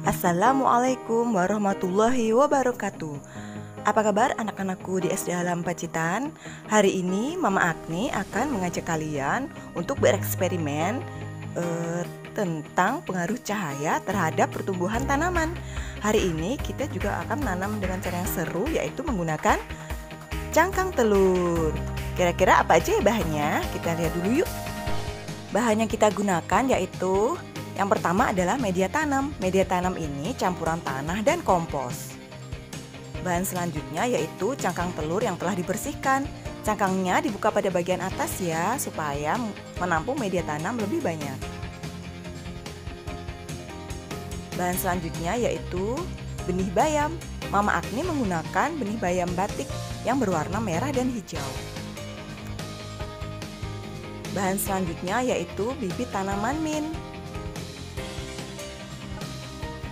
Assalamualaikum warahmatullahi wabarakatuh. Apa kabar anak-anakku di SD Alam Pacitan? Hari ini Mama Agni akan mengajak kalian untuk bereksperimen tentang pengaruh cahaya terhadap pertumbuhan tanaman. Hari ini kita juga akan menanam dengan cara yang seru, yaitu menggunakan cangkang telur. Kira-kira apa aja ya bahannya? Kita lihat dulu yuk. Bahan yang kita gunakan yaitu yang pertama adalah media tanam. Media tanam ini campuran tanah dan kompos. Bahan selanjutnya yaitu cangkang telur yang telah dibersihkan. Cangkangnya dibuka pada bagian atas ya, supaya menampung media tanam lebih banyak. Bahan selanjutnya yaitu benih bayam. Mama Agni menggunakan benih bayam batik yang berwarna merah dan hijau. Bahan selanjutnya yaitu bibit tanaman mint.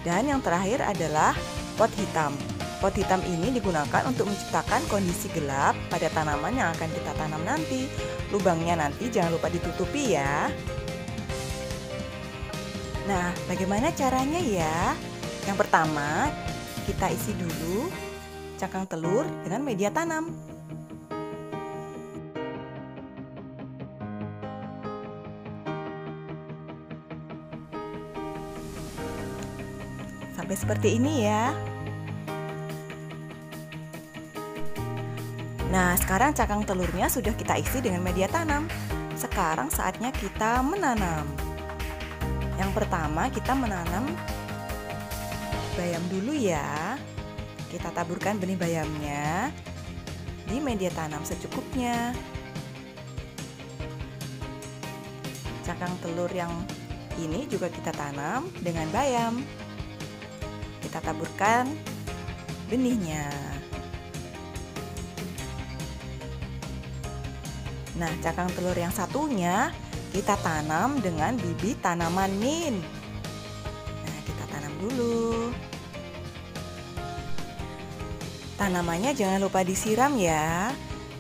Dan yang terakhir adalah pot hitam. Pot hitam ini digunakan untuk menciptakan kondisi gelap pada tanaman yang akan kita tanam nanti. Lubangnya nanti jangan lupa ditutupi ya. Nah, bagaimana caranya ya? Yang pertama, kita isi dulu cangkang telur dengan media tanam. Sampai seperti ini ya. Nah, sekarang cangkang telurnya sudah kita isi dengan media tanam. Sekarang saatnya kita menanam. Yang pertama kita menanam bayam dulu ya. Kita taburkan benih bayamnya di media tanam secukupnya. Cangkang telur yang ini juga kita tanam dengan bayam. Kita taburkan benihnya. Nah, cangkang telur yang satunya kita tanam dengan bibit tanaman mint. Nah, kita tanam dulu. Tanamannya jangan lupa disiram ya.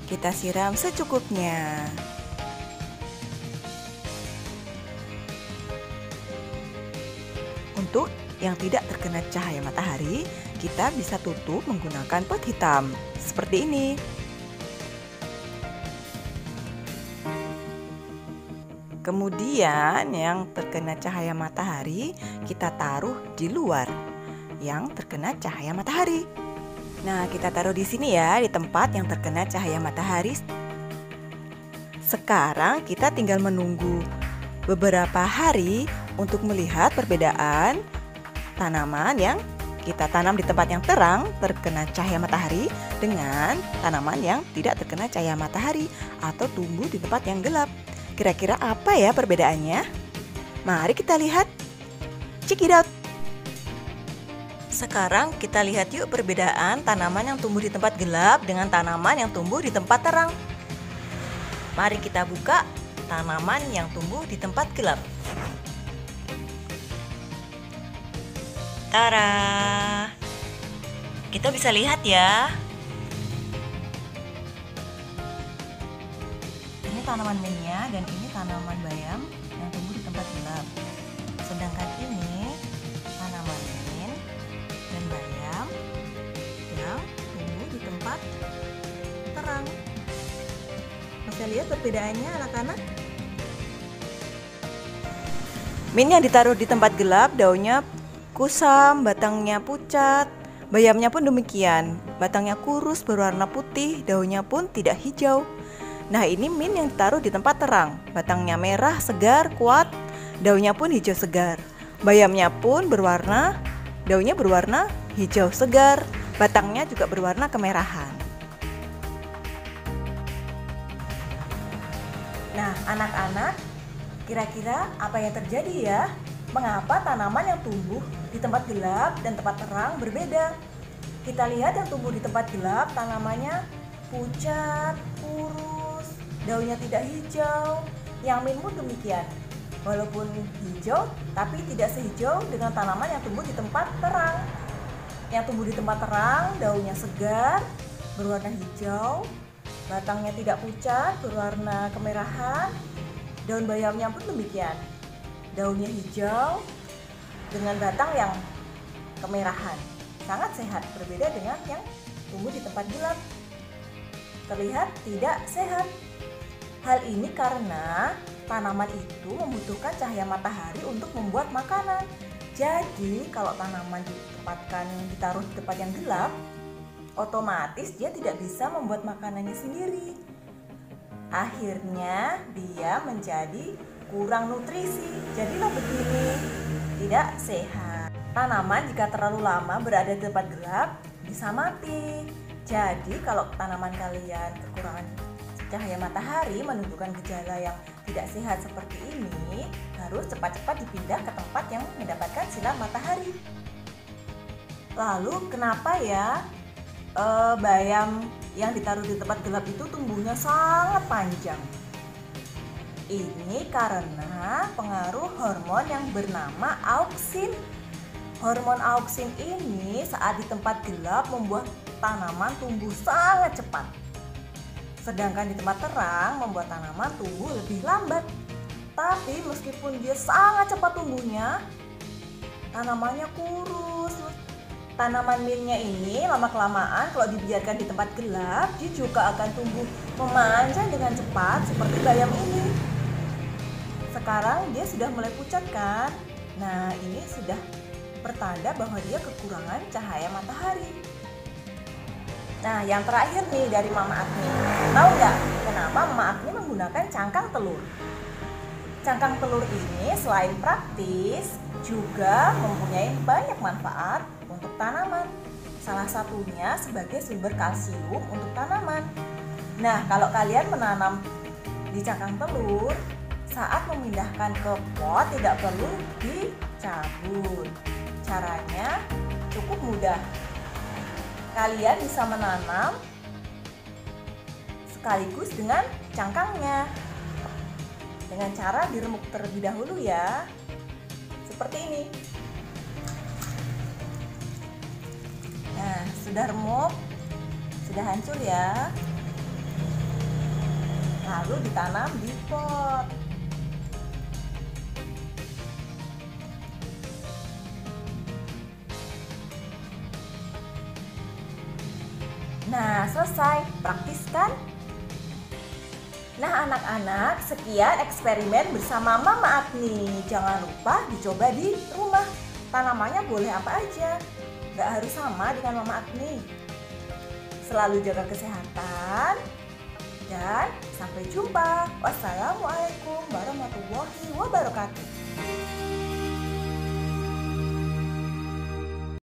Kita siram secukupnya. Untuk yang tidak terkena cahaya matahari, kita bisa tutup menggunakan pot hitam seperti ini. Kemudian yang terkena cahaya matahari kita taruh di luar yang terkena cahaya matahari. Nah, kita taruh di sini ya, di tempat yang terkena cahaya matahari. Sekarang kita tinggal menunggu beberapa hari untuk melihat perbedaan tanaman yang kita tanam di tempat yang terang terkena cahaya matahari dengan tanaman yang tidak terkena cahaya matahari atau tumbuh di tempat yang gelap. Kira-kira apa ya perbedaannya? Mari kita lihat. Check it out. Sekarang kita lihat yuk perbedaan tanaman yang tumbuh di tempat gelap dengan tanaman yang tumbuh di tempat terang. Mari kita buka tanaman yang tumbuh di tempat gelap. Tara, kita bisa lihat ya. Ini tanaman mintnya dan ini tanaman bayam yang tumbuh di tempat gelap. Sedangkan ini tanaman mint dan bayam yang tumbuh di tempat terang. Bisa lihat perbedaannya anak-anak? Mint yang ditaruh di tempat gelap daunnya kusam, batangnya pucat. Bayamnya pun demikian, batangnya kurus berwarna putih, daunnya pun tidak hijau. Nah, ini mint yang ditaruh di tempat terang, batangnya merah segar kuat, daunnya pun hijau segar. Bayamnya pun daunnya berwarna hijau segar, batangnya juga berwarna kemerahan. Nah, anak-anak, kira-kira apa yang terjadi ya? Mengapa tanaman yang tumbuh di tempat gelap dan tempat terang berbeda? Kita lihat yang tumbuh di tempat gelap tanamannya pucat, kurus, daunnya tidak hijau. Yang mint pun demikian. Walaupun hijau, tapi tidak sehijau dengan tanaman yang tumbuh di tempat terang. Yang tumbuh di tempat terang, daunnya segar, berwarna hijau, batangnya tidak pucat, berwarna kemerahan. Daun bayamnya pun demikian. Daunnya hijau dengan batang yang kemerahan. Sangat sehat, berbeda dengan yang tumbuh di tempat gelap. Terlihat tidak sehat. Hal ini karena tanaman itu membutuhkan cahaya matahari untuk membuat makanan. Jadi kalau tanaman ditaruh di tempat yang gelap, otomatis dia tidak bisa membuat makanannya sendiri. Akhirnya dia menjadi kurang nutrisi. Jadilah begini, tidak sehat. Tanaman jika terlalu lama berada di tempat gelap bisa mati. Jadi kalau tanaman kalian kekurangan cahaya matahari menunjukkan gejala yang tidak sehat seperti ini, harus cepat-cepat dipindah ke tempat yang mendapatkan sinar matahari. Lalu kenapa ya bayam yang ditaruh di tempat gelap itu tumbuhnya sangat panjang? Ini karena pengaruh hormon yang bernama auksin. Hormon auksin ini saat di tempat gelap membuat tanaman tumbuh sangat cepat. Sedangkan di tempat terang membuat tanaman tumbuh lebih lambat. Tapi meskipun dia sangat cepat tumbuhnya, tanamannya kurus. Tanaman mintnya ini lama-kelamaan kalau dibiarkan di tempat gelap, dia juga akan tumbuh memanjang dengan cepat seperti bayam ini. Sekarang dia sudah mulai pucat kan? Nah, ini sudah pertanda bahwa dia kekurangan cahaya matahari. Nah, yang terakhir nih dari Mama Agni. Tahu nggak kenapa Mama Agni menggunakan cangkang telur? Cangkang telur ini selain praktis, juga mempunyai banyak manfaat untuk tanaman. Salah satunya sebagai sumber kalsium untuk tanaman. Nah, kalau kalian menanam di cangkang telur, saat memindahkan ke pot tidak perlu dicabut. Caranya cukup mudah. Kalian bisa menanam sekaligus dengan cangkangnya dengan cara diremuk terlebih dahulu ya, seperti ini. Nah, sudah remuk, sudah hancur ya, lalu ditanam di pot. Nah, selesai. Praktis kan? Nah, anak-anak, sekian eksperimen bersama Mama Agni. Jangan lupa dicoba di rumah. Tanamannya boleh apa aja, nggak harus sama dengan Mama Agni. Selalu jaga kesehatan, dan sampai jumpa. Wassalamualaikum warahmatullahi wabarakatuh.